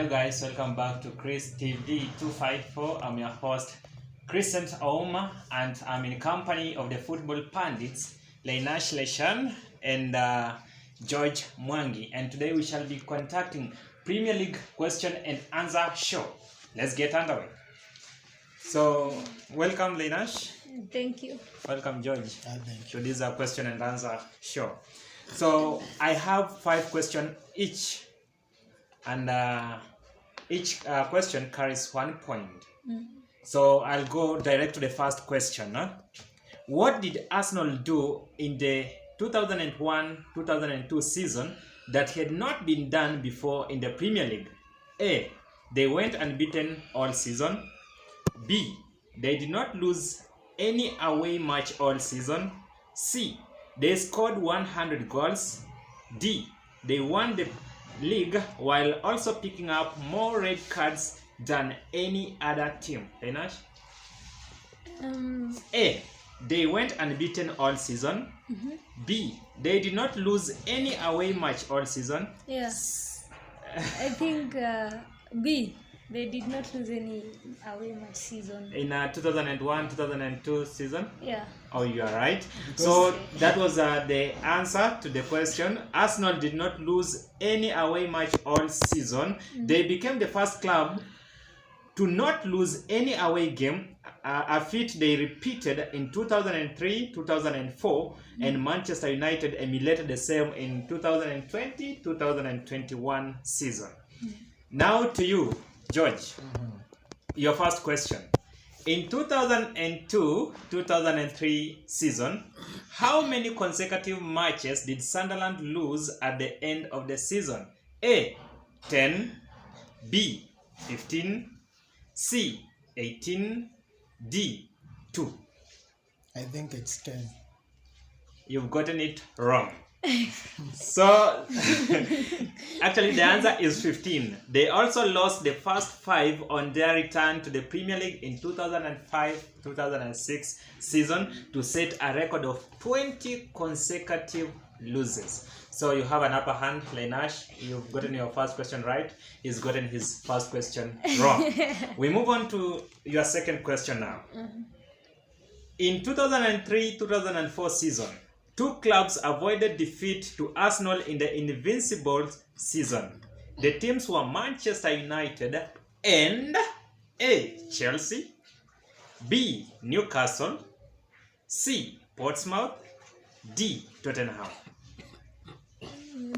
Hello guys, welcome back to Chris TV 254. I'm your host Crescent Auma and I'm in company of the football pundits Leinash Leshan and George Mwangi, and today we shall be conducting Premier League question and answer show. Let's get underway. So welcome Leinash. Thank you. Welcome George. Thank you. So this is a question and answer show. So I have 5 questions each, and each question carries 1 point. So I'll go direct to the first question. What did Arsenal do in the 2001-2002 season that had not been done before in the Premier League? A. They went unbeaten all season. B. They did not lose any away match all season. C. They scored 100 goals. D. They won the league while also picking up more red cards than any other team. Leinash? A. They went unbeaten all season. B. They did not lose any away match all season. Yes. I think B. They did not lose any away match season. In 2001-2002 season? Yeah. Oh, you are right. So that was the answer to the question. Arsenal did not lose any away match all season. They became the first club to not lose any away game, a feat they repeated in 2003-2004, and Manchester United emulated the same in 2020-2021 season. Now to you, George. Your first question. In 2002-2003 season, how many consecutive matches did Sunderland lose at the end of the season? A. 10. B. 15. C. 18. D. 2. I think it's 10. You've gotten it wrong. So, actually the answer is 15. They also lost the first 5 on their return to the Premier League in 2005-2006 season to set a record of 20 consecutive losses. So you have an upper hand, Leinash. You've gotten your first question right. He's gotten his first question wrong. We move on to your second question now. In 2003-2004 season, 2 clubs avoided defeat to Arsenal in the Invincibles season. The teams were Manchester United and A. Chelsea, B. Newcastle, C. Portsmouth, D. Tottenham.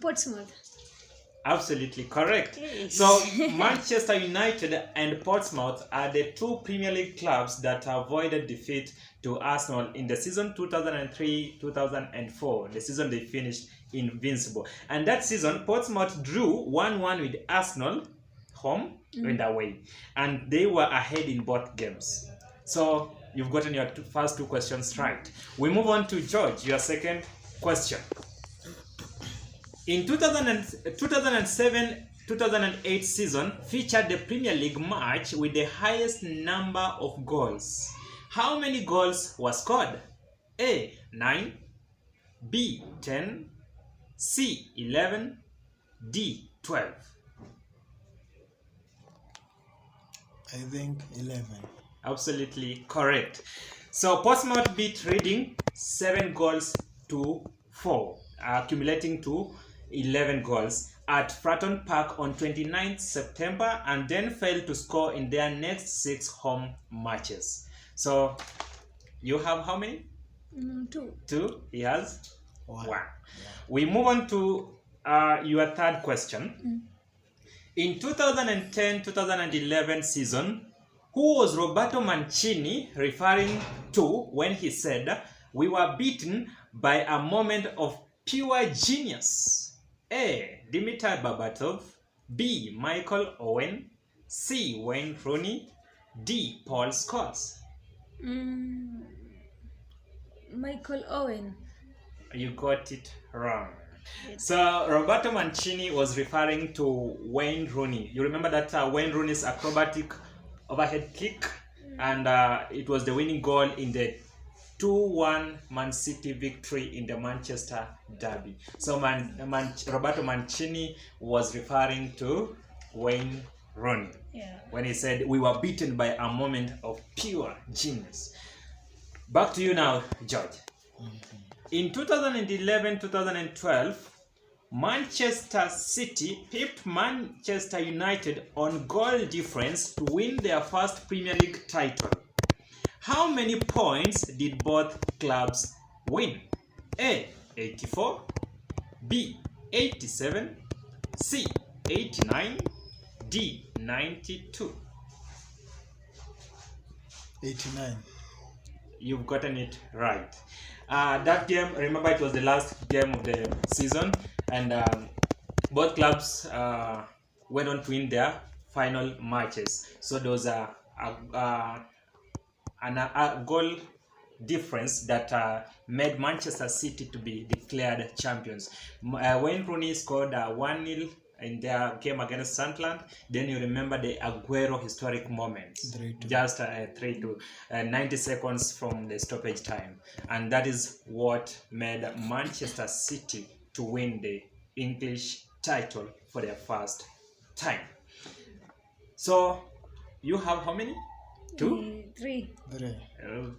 Portsmouth. Absolutely correct. Yes. So Manchester United and Portsmouth are the 2 Premier League clubs that avoided defeat to Arsenal in the season 2003-2004, the season they finished invincible. And that season, Portsmouth drew 1-1 with Arsenal, home and away. And they were ahead in both games. So you've gotten your first 2 questions right. We move on to George, your second question. In 2007-2008 season featured the Premier League match with the highest number of goals. How many goals were scored? A. 9, B. 10, C. 11, D. 12. I think 11. Absolutely correct. So Portsmouth beat Reading 7 goals to 4, accumulating to 11 goals at Fratton Park on 29th September, and then failed to score in their next 6 home matches. So you have how many? 2. 2. He has 1. Yeah. We move on to your third question. In 2010-2011 season, who was Roberto Mancini referring to when he said, "We were beaten by a moment of pure genius"? A. Dimitar Berbatov, B. Michael Owen, C. Wayne Rooney, D. Paul Scholes. Michael Owen. You got it wrong. So Roberto Mancini was referring to Wayne Rooney. You remember that Wayne Rooney's acrobatic overhead kick, and it was the winning goal in the 2-1 Man City victory in the Manchester Derby. So Roberto Mancini was referring to Wayne Rooney Yeah. when he said, "We were beaten by a moment of pure genius." Back to you now, George. In 2011-2012, Manchester City pipped Manchester United on goal difference to win their first Premier League title. How many points did both clubs win? A. 84, B. 87, C. 89, D. 92. 89. You've gotten it right. That game, remember, it was the last game of the season, and both clubs went on to win their final matches. So there was a goal difference that made Manchester City to be declared champions. Wayne Rooney scored 1-0 in their game against Sunderland. Then you remember the Aguero historic moments. 3-2. Just 3-2, 90 seconds from the stoppage time. And that is what made Manchester City to win the English title for their first time. So you have how many? 2? 3. 3.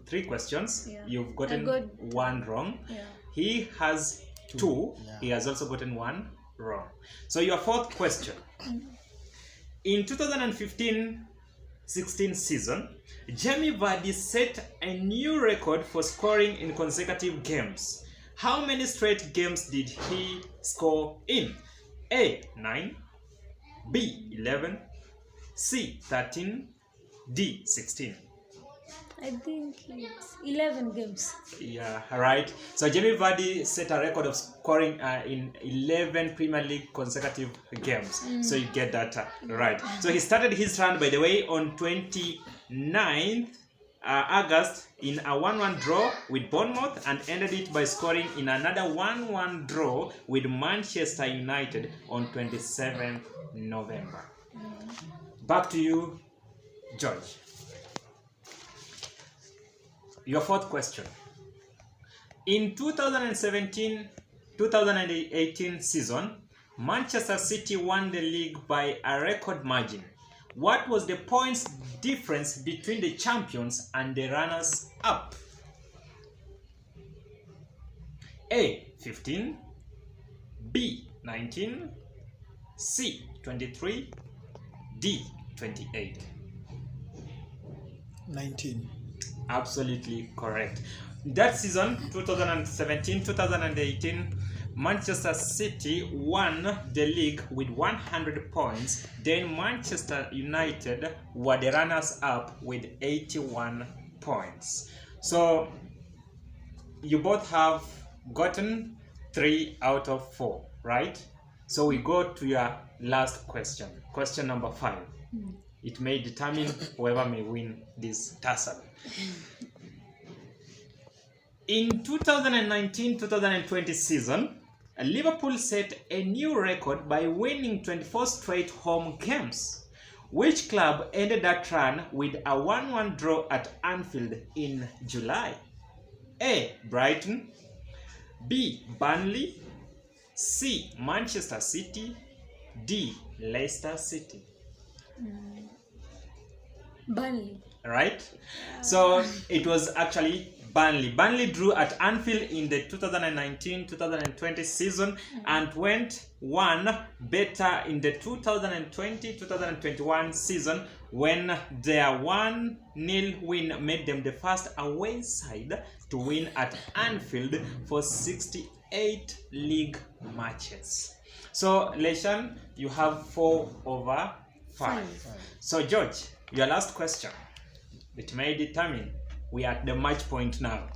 3 questions. Yeah. You've gotten I got 1 wrong. Yeah. He has 2. Yeah. He has also gotten 1 wrong. So your fourth question. In 2015-16 season, Jamie Vardy set a new record for scoring in consecutive games. How many straight games did he score in? A. 9, B. 11, C. 13, D. 16. I think it's 11 games. Yeah, right. So Jamie Vardy set a record of scoring in 11 Premier League consecutive games. So you get that right. So he started his run, by the way, on 29th August in a 1-1 draw with Bournemouth, and ended it by scoring in another 1-1 draw with Manchester United on 27th November. Back to you, George. Your fourth question. In 2017-2018 season, Manchester City won the league by a record margin. What was the points difference between the champions and the runners-up? A. 15, B. 19, C. 23, D. 28. 19. Absolutely correct. That season, 2017-2018, Manchester City won the league with 100 points. Then Manchester United were the runners-up with 81 points. So you both have gotten 3 out of 4, right? So we go to your last question. Question number 5. It may determine whoever may win this tussle. In 2019-2020 season, Liverpool set a new record by winning 24 straight home games. Which club ended that run with a 1-1 draw at Anfield in July? A. Brighton, B. Burnley, C. Manchester City, D. Leicester City. Burnley. Right? So it was actually Burnley. Burnley drew at Anfield in the 2019-2020 season and went one better in the 2020-2021 season when their 1-0 win made them the first away side to win at Anfield for 68 league matches. So, Leshan, you have 4 over 5. So, George, your last question. It may determine. We are at the match point now.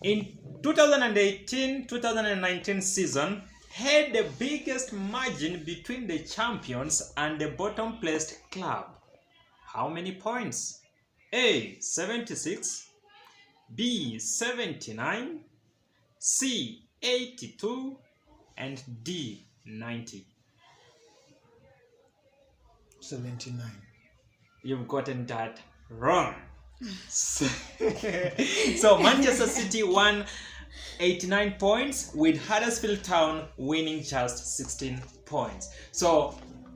In 2018-2019 season, had the biggest margin between the champions and the bottom placed club. How many points? A. 76, B. 79, C. 82, and D. 90. 79. You've gotten that wrong. So Manchester City won 89 points, with Huddersfield Town winning just 16 points. So,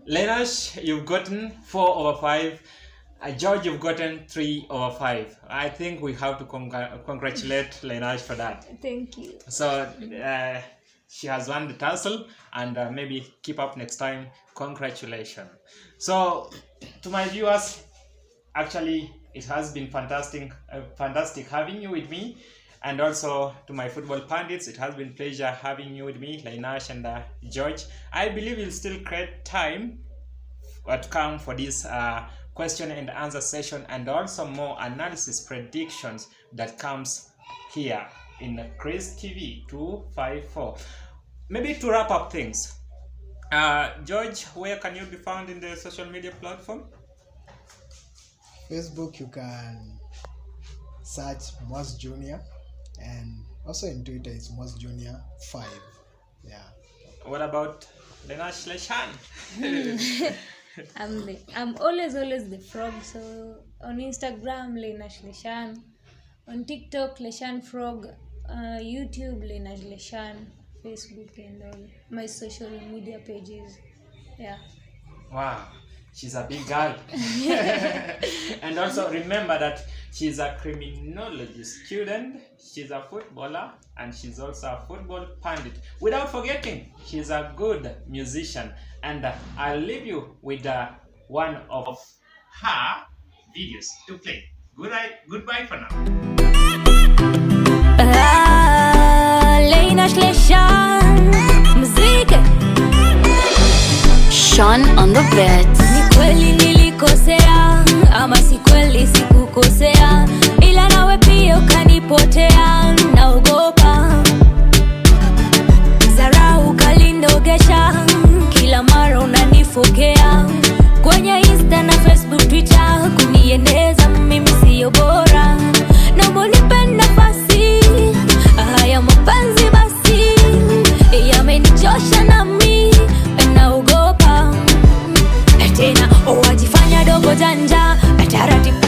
Lenash, you've gotten 4 over 5. George, you've gotten 3 over 5. I think we have to congratulate Lenash for that. Thank you. So, she has won the tussle, and maybe keep up next time. Congratulations. So, to my viewers, actually, it has been fantastic having you with me. And also to my football pundits, it has been a pleasure having you with me, Lenash and George. I believe you'll still create time to come for this question and answer session, and also more analysis predictions that comes here in Chris TV 254. Maybe to wrap up things, George, where can you be found in the social media platform? Facebook, you can search Moss Junior, and also in Twitter it's Moss Junior 5. Yeah. What about Lenash Leshan? I'm always the frog. So on Instagram, Lenash Leshan, on TikTok, Leshan Frog, YouTube, Lenash Leshan, Facebook, and all my social media pages. Yeah. Wow, she's a big girl. And also remember that she's a criminology student, she's a footballer, and she's also a football pundit. Without forgetting, she's a good musician. And I'll leave you with one of her videos to play. Goodbye for now. Lenash Leshan, muziki Sean on the beat. Ni kweli nilikosea, ama si kweli sikukosea, ila nawe pia ukanipotea, naogopa zarau kalindogesha, kila mara unanifokea kwenye Insta na Facebook, Twitter, kuniendeza mimi siyo bora. Naomba nipe nafasi, haya mapenzi basi yamenichosha nami naogopa tena. Wajifanya dogo janja, taratibu